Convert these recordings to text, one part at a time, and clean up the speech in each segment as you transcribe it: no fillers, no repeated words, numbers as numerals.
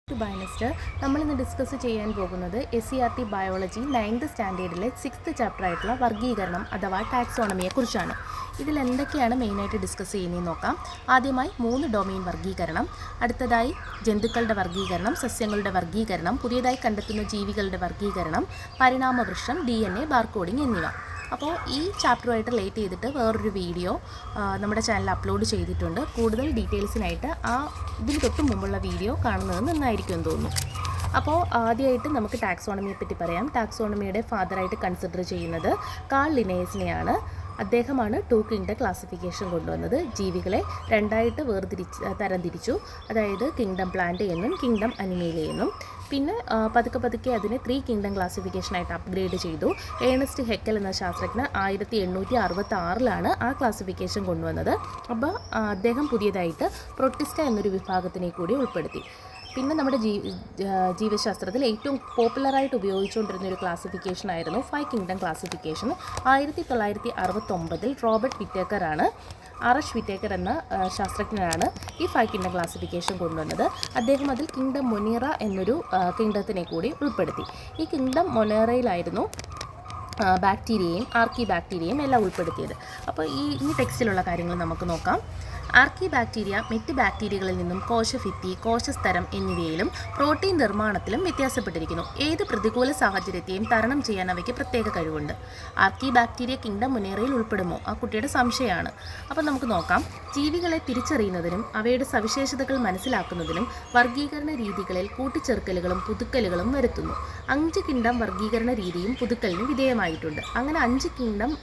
Biologist നമ്മളിന്ന് discuss ചെയ്യാൻ പോകുന്നത് SCERT biology 9th സ്റ്റാൻഡേർഡിലെ 6th chapter ആയിട്ടുള്ള വർഗീകരണം അഥവാ ടാക്സോണമിയെക്കുറിച്ചാണ്. ഇതിൽ എന്തൊക്കെയാണ് മെയിനായിട്ട് ഡിസ്കസ് ചെയ്യുന്നതെന്ന് നോക്കാം. ആദ്യമായി 3 ഡൊമെയിൻ വർഗീകരണം, അടുത്തതായി ജന്തുക്കളുടെ വർഗീകരണം, സസ്യങ്ങളുടെ വർഗീകരണം, പുതിയതായി കണ്ടെത്തുന്ന ജീവികളുടെ വർഗീകരണം, പരിണാമവൃക്ഷം, DNA, ബാർകോഡിംഗ് എന്നിവ. അപ്പോൾ ഈ ചാപ്റ്ററുമായിട്ട് റിലേറ്റ് ചെയ്തിട്ട് വേറൊരു വീഡിയോ നമ്മുടെ ചാനലിൽ അപ്ലോഡ് ചെയ്തിട്ടുണ്ട്. കൂടുതൽ ഡീറ്റെയിൽസിനായിട്ട് ഇതിന് തൊട്ട് മുമ്പുള്ള വീഡിയോ കാണുന്നത് നന്നായിരിക്കും എന്ന് തോന്നുന്നു. അപ്പോൾ ആദ്യമായിട്ട് നമുക്ക് ടാക്സോണമിയെ പറ്റി പറയാം. ടാക്സോണമിയുടെ ഫാദറായിട്ട് കൺസിഡർ ചെയ്യുന്നത് കാൾ ലിനേയസിനെയാണ്. അദ്ദേഹമാണ് 2 കിങ്ഡം ക്ലാസിഫിക്കേഷൻ കൊണ്ടുവന്നത്. ജീവികളെ രണ്ടായിട്ട് തരംതിരിച്ചു. അതായത് കിങ്ഡം പ്ലാന്റ് എന്നും കിങ്ഡം അനിമേലിയ എന്നും. പിന്നെ പതുക്കെ അതിനെ 3 കിങ്ഡം ക്ലാസിഫിക്കേഷനായിട്ട് അപ്ഗ്രേഡ് ചെയ്തു. ഏണസ്റ്റ് ഹെക്കൽ എന്ന ശാസ്ത്രജ്ഞൻ 1866 ആ ക്ലാസിഫിക്കേഷൻ കൊണ്ടുവന്നത്. അപ്പോൾ അദ്ദേഹം പുതിയതായിട്ട് പ്രൊട്ടിസ്റ്റ എന്നൊരു വിഭാഗത്തിനെ കൂടി ഉൾപ്പെടുത്തി. പിന്നെ നമ്മുടെ ജീവശാസ്ത്രത്തിൽ ഏറ്റവും പോപ്പുലറായിട്ട് ഉപയോഗിച്ചുകൊണ്ടിരുന്ന ഒരു ക്ലാസിഫിക്കേഷൻ ആയിരുന്നു 5 കിങ്ഡം ക്ലാസിഫിക്കേഷൻ. 1969 റോബർട്ട് വിറ്റേക്കറാണ്, RH വിറ്റേക്കർ എന്ന ശാസ്ത്രജ്ഞനാണ് ഈ 5 കിങ്ഡം ക്ലാസിഫിക്കേഷൻ കൊണ്ടുവന്നത്. അദ്ദേഹം അതിൽ കിങ്ഡം മൊനീറ എന്നൊരു കിങ്ഡത്തിനെ കൂടി ഉൾപ്പെടുത്തി. ഈ കിങ്ഡം മൊനേറയിലായിരുന്നു ബാക്ടീരിയയും ആർക്കി ബാക്ടീരിയയും എല്ലാം ഉൾപ്പെടുത്തിയത്. അപ്പോൾ ഈ ടെക്സ്റ്റിലുള്ള കാര്യങ്ങൾ നമുക്ക് നോക്കാം. ആർക്കി ബാക്ടീരിയ മറ്റ് ബാക്ടീരിയകളിൽ നിന്നും കോശഭിത്തി, കോശസ്തരം എന്നിവയിലും പ്രോട്ടീൻ നിർമ്മാണത്തിലും വ്യത്യാസപ്പെട്ടിരിക്കുന്നു. ഏത് പ്രതികൂല സാഹചര്യത്തെയും തരണം ചെയ്യാൻ അവയ്ക്ക് പ്രത്യേക കഴിവുണ്ട്. ആർക്കി ബാക്ടീരിയ കിങ്ഡം മൊനേറയിൽ ഉൾപ്പെടുമോ? ആ കുട്ടിയുടെ സംശയമാണ്. അപ്പോൾ നമുക്ക് നോക്കാം. ജീവികളെ തിരിച്ചറിയുന്നതിനും അവയുടെ സവിശേഷതകൾ മനസ്സിലാക്കുന്നതിനും വർഗീകരണ രീതികളിൽ കൂട്ടിച്ചേർക്കലുകളും പുതുക്കലുകളും വരുത്തുന്നു. 5 കിങ്ഡം വർഗീകരണ രീതിയും പുതുക്കലിനും വിധേയമായിട്ടുണ്ട്. അങ്ങനെ 5 കിങ്ഡം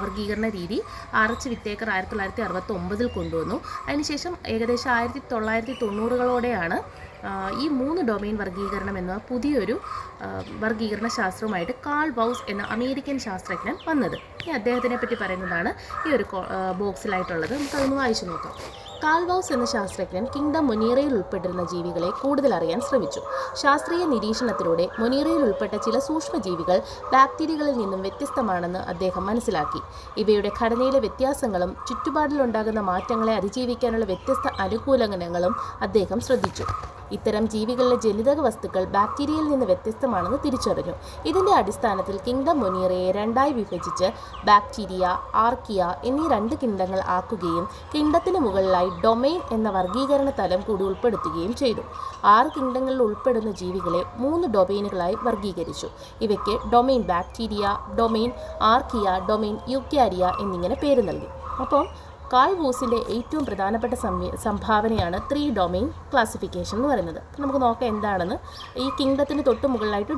വർഗീകരണ രീതി RH വിറ്റേക്കർ 1969 കൊണ്ടുവന്നു. അതിനുശേഷം ഏകദേശം 1990കളോടെയാണ് ഈ 3 ഡൊമെയിൻ വർഗീകരണം എന്ന പുതിയൊരു വർഗീകരണ ശാസ്ത്രവുമായിട്ട് കാൾ ബൗസ് എന്ന അമേരിക്കൻ ശാസ്ത്രജ്ഞൻ വന്നത്. ഇനി അദ്ദേഹത്തിനെ പറ്റി പറയുന്നതാണ് ഈ ഒരു ബോക്സിലായിട്ടുള്ളത്. നമുക്കതൊന്ന് വായിച്ചു നോക്കാം. കാൾ ബൗസ് എന്ന ശാസ്ത്രജ്ഞൻ കിങ്ഡം മൊനീറയിൽ ഉൾപ്പെട്ടിരുന്ന ജീവികളെ കൂടുതൽ അറിയാൻ ശ്രമിച്ചു. ശാസ്ത്രീയ നിരീക്ഷണത്തിലൂടെ മൊനീറയിൽ ഉൾപ്പെട്ട ചില സൂക്ഷ്മജീവികൾ ബാക്ടീരിയകളിൽ നിന്നും വ്യത്യസ്തമാണെന്ന് അദ്ദേഹം മനസ്സിലാക്കി. ഇവയുടെ ഘടനയിലെ വ്യത്യാസങ്ങളും ചുറ്റുപാടിലുണ്ടാകുന്ന മാറ്റങ്ങളെ അതിജീവിക്കാനുള്ള വ്യത്യസ്ത അനുകൂലനങ്ങളും അദ്ദേഹം ശ്രദ്ധിച്ചു. ഇത്തരം ജീവികളിലെ ജനിതക വസ്തുക്കൾ ബാക്ടീരിയയിൽ നിന്ന് വ്യത്യസ്തമാണെന്ന് തിരിച്ചറിഞ്ഞു. ഇതിൻ്റെ അടിസ്ഥാനത്തിൽ കിങ്ഡം മൊനീറയെ 2ആയി വിഭജിച്ച് ബാക്ടീരിയ, ആർക്കിയ എന്നീ 2 കിങ്ഡങ്ങൾ ആക്കുകയും കിങ്ഡത്തിന് മുകളിലായി ഡൊമെയിൻ എന്ന വർഗീകരണ തലം കൂടി ഉൾപ്പെടുത്തുകയും ചെയ്തു. 6 കിങ്ഡങ്ങളിൽ ഉൾപ്പെടുന്ന ജീവികളെ 3 ഡൊമെയിനുകളായി വർഗീകരിച്ചു. ഇവയ്ക്ക് domain bacteria, domain archaea, domain eukarya എന്നിങ്ങനെ പേര് നൽകി. അപ്പോൾ കാൾ ബൗസിൻ്റെ ഏറ്റവും പ്രധാനപ്പെട്ട സംഭാവനയാണ് 3 ഡൊമെയിൻ ക്ലാസിഫിക്കേഷൻ എന്ന് പറയുന്നത്. നമുക്ക് നോക്കാം എന്താണെന്ന്. ഈ കിങ്ഡത്തിന് തൊട്ട് മുകളിലായിട്ട്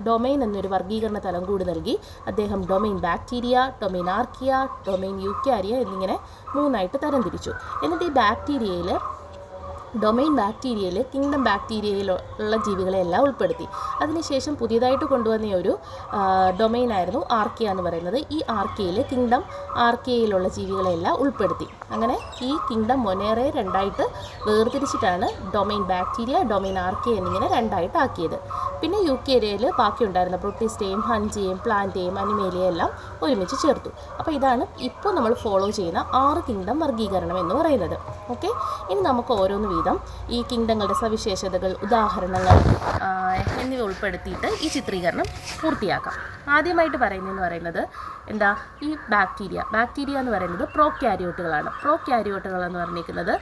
ഡൊമെയിൻ എന്നൊരു വർഗീകരണ തലം കൂടി നൽകി. അദ്ദേഹം domain bacteria, domain archaea, domain eukarya എന്നിങ്ങനെ 3ആയിട്ട് തരംതിരിച്ചു. എന്നിട്ട് ഈ ഡൊമെയിൻ ബാക്ടീരിയയിൽ കിങ്ഡം ബാക്ടീരിയയിലുള്ള ജീവികളെല്ലാം ഉൾപ്പെടുത്തി. അതിനുശേഷം പുതിയതായിട്ട് കൊണ്ടുവന്ന ഒരു ഡൊമെയിനായിരുന്നു ആർക്കിയ എന്ന് പറയുന്നത്. ഈ ആർക്കിയയിൽ കിങ്ഡം ആർക്കിയയിലുള്ള ജീവികളെല്ലാം ഉൾപ്പെടുത്തി. അങ്ങനെ ഈ കിങ്ഡം മൊനേറയെ 2ആയിട്ട് വേർതിരിച്ചിട്ടാണ് ഡൊമെയിൻ ബാക്ടീരിയ, ഡൊമെയിൻ ആർക്കിയ എന്നിങ്ങനെ 2ആയിട്ട് ആക്കിയത്. പിന്നെ യൂക്യാരിയയിൽ ബാക്കിയുണ്ടായിരുന്ന പ്രൊട്ടിസ്റ്റയും ഹഞ്ചിയെയും പ്ലാന്റേയും അനിമേലിയ എല്ലാം ഒരുമിച്ച് ചേർത്തു. അപ്പോൾ ഇതാണ് ഇപ്പോൾ നമ്മൾ ഫോളോ ചെയ്യുന്ന 6 കിങ്ഡം വർഗീകരണം എന്ന് പറയുന്നത്. ഓക്കെ, ഇനി നമുക്ക് ഓരോന്ന് വീതം ഈ കിങ്ഡങ്ങളുടെ സവിശേഷതകൾ, ഉദാഹരണങ്ങൾ എന്നിവ ഉൾപ്പെടുത്തിയിട്ട് ഈ ചിത്രീകരണം പൂർത്തിയാക്കാം. ആദ്യമായിട്ട് പറയുന്നത് ഈ ബാക്ടീരിയ എന്ന് പറയുന്നത് പ്രോക്യാരിയോട്ടുകളാണ്. പ്രോക്യാരിയോട്ടുകൾ എന്ന് പറഞ്ഞിരിക്കുന്നത്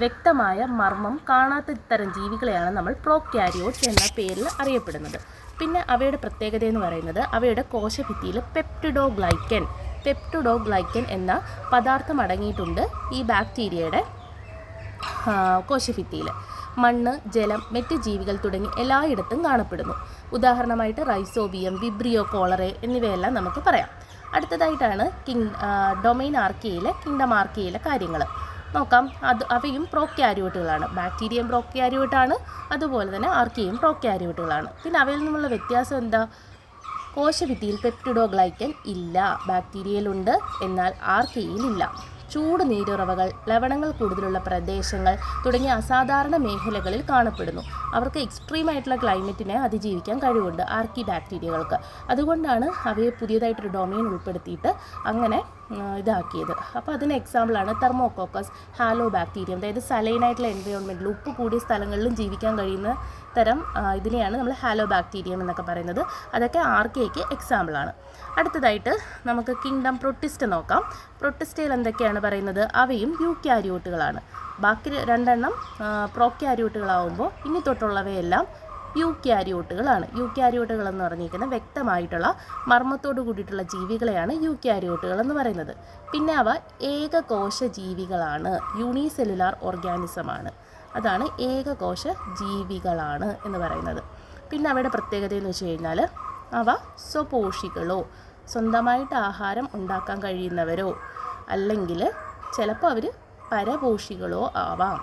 വ്യക്തമായ മർമ്മം കാണാത്ത ഇത്തരം ജീവികളെയാണ് നമ്മൾ പ്രോക്യാരിയോട്സ് എന്ന പേരിൽ അറിയപ്പെടുന്നത്. പിന്നെ അവയുടെ പ്രത്യേകത എന്ന് പറയുന്നത് അവയുടെ കോശഭിത്തിയിൽ പെപ്റ്റിഡോഗ്ലൈക്കൻ എന്ന പദാർത്ഥം അടങ്ങിയിട്ടുണ്ട്. ഈ ബാക്ടീരിയയുടെ കോശഭിത്തിയിൽ മണ്ണ്, ജലം, മറ്റ് ജീവികൾ തുടങ്ങി എല്ലായിടത്തും കാണപ്പെടുന്നു. ഉദാഹരണമായിട്ട് റൈസോബിയം, വിബ്രിയോ കോളറെ എന്നിവയെല്ലാം നമുക്ക് പറയാം. അടുത്തതായിട്ടാണ് ഡൊമെയിൻ ആർക്കിയയിലെ കിങ്ഡം ആർക്കിയയിലെ കാര്യങ്ങൾ നോക്കാം. അവയും പ്രോക്യാരിയോട്ടുകളാണ്. ബാക്ടീരിയം പ്രോക്യാരിയോട്ടാണ്, അതുപോലെ തന്നെ ആർക്കിയയും പ്രോക്യാരിയോട്ടുകളാണ്. പിന്നെ അവയിൽ നിന്നുള്ള വ്യത്യാസം എന്താ? കോശഭിത്തിയിൽ പെപ്റ്റിഡോഗ്ലൈക്കൻ ഇല്ല, ബാക്ടീരിയയിലുണ്ട്, എന്നാൽ ആർക്കിയയിലില്ല. ചൂട് നീരുറവകൾ, ലവണങ്ങൾ കൂടുതലുള്ള പ്രദേശങ്ങൾ തുടങ്ങിയ അസാധാരണ മേഖലകളിൽ കാണപ്പെടുന്നു. അവർക്ക് എക്സ്ട്രീമായിട്ടുള്ള ക്ലൈമറ്റിനെ അതിജീവിക്കാൻ കഴിവുണ്ട് ആർക്കി ബാക്ടീരിയകൾക്ക്. അതുകൊണ്ടാണ് അവയെ പുതിയതായിട്ടൊരു ഡൊമെയിൻ ഉൾപ്പെടുത്തിയിട്ട് അങ്ങനെ ഇതാക്കിയത്. അപ്പോൾ അതിന് എക്സാമ്പിളാണ് തെർമോകോക്കസ്, ഹാലോ ബാക്ടീരിയം. അതായത് സലൈനായിട്ടുള്ള എൻവയോൺമെൻറ്റിൽ ഉപ്പ് കൂടിയ സ്ഥലങ്ങളിലും ജീവിക്കാൻ കഴിയുന്ന തരം ഇതിനെയാണ് നമ്മൾ ഹാലോ ബാക്ടീരിയം എന്നൊക്കെ പറയുന്നത്. അതൊക്കെ ആർക്കിയയ്ക്ക് എക്സാമ്പിളാണ്. അടുത്തതായിട്ട് നമുക്ക് കിങ്ഡം പ്രൊട്ടിസ്റ്റ നോക്കാം. പ്രൊട്ടിസ്റ്റയിൽ എന്തൊക്കെയാണ് പറയുന്നത്? അവയും യൂക്യാരിയോട്ടുകളാണ്. ബാക്കി 2 പ്രോക്യാരിയോട്ടുകളാവുമ്പോൾ ഇനി തൊട്ടുള്ളവയെല്ലാം യൂക്യാരിയോട്ടുകളാണ്. യൂക്യാരിയോട്ടുകൾ എന്ന് പറഞ്ഞിരിക്കുന്നത് വ്യക്തമായിട്ടുള്ള മർമ്മത്തോട് കൂടിയിട്ടുള്ള ജീവികളെയാണ് യൂക്യാരിയോട്ടുകൾ എന്ന് പറയുന്നത്. പിന്നെ അവ ഏകകോശ ജീവികളാണ്, യൂണിസെല്ലുലാർ ഓർഗാനിസമാണ്. അതാണ് ഏകകോശ ജീവികളാണ് എന്ന് പറയുന്നത്. പിന്നെ അവയുടെ പ്രത്യേകത എന്ന് വെച്ച് കഴിഞ്ഞാൽ അവ സ്വപോഷികളോ, സ്വന്തമായിട്ട് ആഹാരം ഉണ്ടാക്കാൻ കഴിയുന്നവരോ, അല്ലെങ്കിൽ ചിലപ്പോൾ അവർ പരപോഷികളോ ആവാം.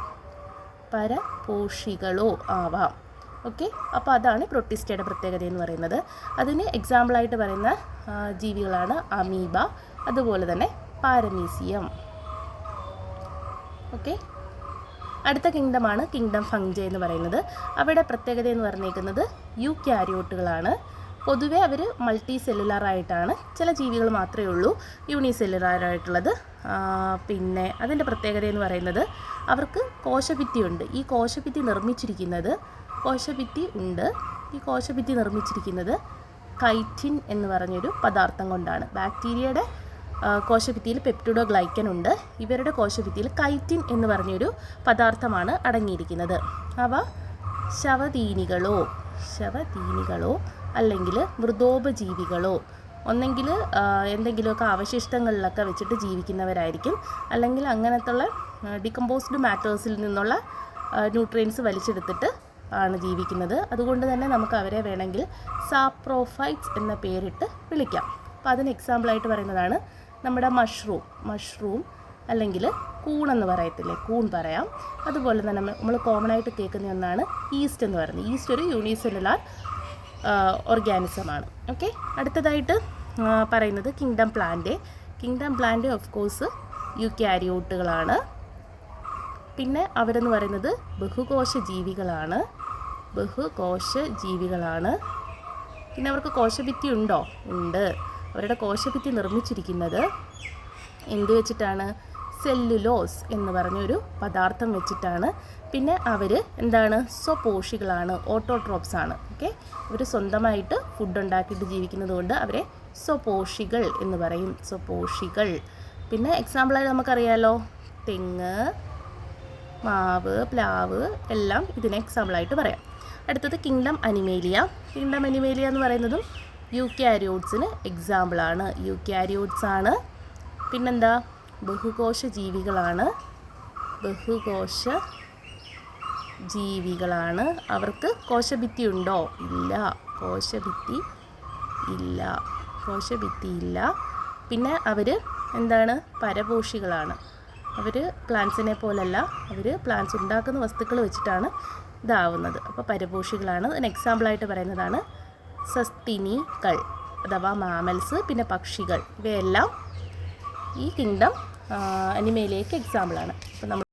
ഓക്കെ, അപ്പോൾ അതാണ് പ്രൊട്ടിസ്റ്റയുടെ പ്രത്യേകത എന്ന് പറയുന്നത്. അതിന് എക്സാമ്പിളായിട്ട് പറയുന്ന ജീവികളാണ് അമീബ, അതുപോലെ തന്നെ പാരമീസിയം. ഓക്കെ, അടുത്ത കിങ്ഡമാണ് കിങ്ഡം ഫംഗൈ എന്ന് പറയുന്നത്. അവയുടെ പ്രത്യേകത എന്ന് പറഞ്ഞിരിക്കുന്നത് യൂക്യാരിയോട്ടുകളാണ്. പൊതുവേ അവർ മൾട്ടി സെല്ലുലാറായിട്ടാണ്, ചില ജീവികൾ മാത്രമേ ഉള്ളൂ യൂണിസെല്ലുലാറായിട്ടുള്ളത്. പിന്നെ അതിൻ്റെ പ്രത്യേകത എന്ന് പറയുന്നത് അവർക്ക് കോശഭിത്തിയുണ്ട്. ഈ കോശഭിത്തി നിർമ്മിച്ചിരിക്കുന്നത് കൈറ്റിൻ എന്ന് പറഞ്ഞൊരു പദാർത്ഥം കൊണ്ടാണ്. ബാക്ടീരിയയുടെ കോശഭിത്തിയിൽ പെപ്റ്റിഡോഗ്ലൈക്കൻ ഉണ്ട്. ഇവരുടെ കോശഭിത്തിയിൽ കൈറ്റിൻ എന്ന് പറഞ്ഞൊരു പദാർത്ഥമാണ് അടങ്ങിയിരിക്കുന്നത്. അവ ശവതീനികളോ അല്ലെങ്കിൽ മൃതോപജീവികളോ, ഒന്നെങ്കിൽ എന്തെങ്കിലുമൊക്കെ അവശിഷ്ടങ്ങളിലൊക്കെ വെച്ചിട്ട് ജീവിക്കുന്നവരായിരിക്കും, അല്ലെങ്കിൽ അങ്ങനത്തുള്ള ഡികമ്പോസ്ഡ് മാറ്റേഴ്സിൽ നിന്നുള്ള ന്യൂട്രിയൻസ് വലിച്ചെടുത്തിട്ട് ആണ് ജീവിക്കുന്നത്. അതുകൊണ്ട് തന്നെ നമുക്ക് അവരെ വേണമെങ്കിൽ സാപ്രോഫൈറ്റ്സ് എന്ന പേരിട്ട് വിളിക്കാം. അപ്പോൾ അതിന് എക്സാമ്പിളായിട്ട് പറയുന്നതാണ് നമ്മുടെ മഷ്റൂം അല്ലെങ്കിൽ കൂണെന്ന് പറയത്തില്ലേ, കൂൺ പറയാം. അതുപോലെ തന്നെ നമ്മൾ കോമൺ ആയിട്ട് കേൾക്കുന്ന ഒന്നാണ് ഈസ്റ്റ് എന്ന് പറയുന്നത്. ഈസ്റ്റ് ഒരു യൂണിസെല്ലുലാർ ഓർഗാനിസമാണ്. ഓക്കെ, അടുത്തതായിട്ട് പറയുന്നത് കിങ്ഡം പ്ലാന്റ് ഓഫ് കോഴ്സ് യൂക്യാരിയോട്ടുകളാണ്. പിന്നെ അവരെന്ന് പറയുന്നത് ബഹുകോശ ജീവികളാണ്. പിന്നെ അവർക്ക് കോശഭിത്തി ഉണ്ടോ? ഉണ്ട്. അവരുടെ കോശഭിത്തി നിർമ്മിച്ചിരിക്കുന്നത് എന്ത് വെച്ചിട്ടാണ്? സെല്ലുലോസ് എന്ന് പറഞ്ഞൊരു പദാർത്ഥം വെച്ചിട്ടാണ്. പിന്നെ അവർ എന്താണ്? സ്വപോഷികളാണ്, ഓട്ടോട്രോപ്സ് ആണ്. ഓക്കെ, അവർ സ്വന്തമായിട്ട് ഫുഡ് ഉണ്ടാക്കിയിട്ട് ജീവിക്കുന്നത് കൊണ്ട് അവരെ സ്വപോഷികൾ എന്ന് പറയും. പിന്നെ എക്സാമ്പിളായിട്ട് നമുക്കറിയാലോ, തെങ്ങ്, മാവ്, പ്ലാവ് എല്ലാം ഇതിന് എക്സാമ്പിളായിട്ട് പറയാം. അടുത്തത് കിങ്ഡം അനിമേലിയ എന്ന് പറയുന്നതും യൂക്യാരിയോട്സിന് എക്സാമ്പിളാണ്. യൂക്യാരിയോട്സ് പിന്നെന്താ? ബഹുകോശ ജീവികളാണ്. അവർക്ക് കോശഭിത്തി ഉണ്ടോ? ഇല്ല, കോശഭിത്തി ഇല്ല. പിന്നെ അവർ എന്താണ്? പരപോഷികളാണ്. അവർ പ്ലാന്റ്സിനെ പോലല്ല, അവർ പ്ലാന്റ്സ് ഉണ്ടാക്കുന്ന വസ്തുക്കൾ വെച്ചിട്ടാണ് ഇതാവുന്നത്. അപ്പോൾ പരപോഷികളാണ്. അതിന് എക്സാമ്പിളായിട്ട് പറയുന്നതാണ് സസ്തിനികൾ അഥവാ മാമൽസ്, പിന്നെ പക്ഷികൾ. ഇവയെല്ലാം ഈ കിങ്ഡം അനിമയിലേക്ക് എക്സാമ്പിളാണ്. അപ്പോൾ നമ്മൾ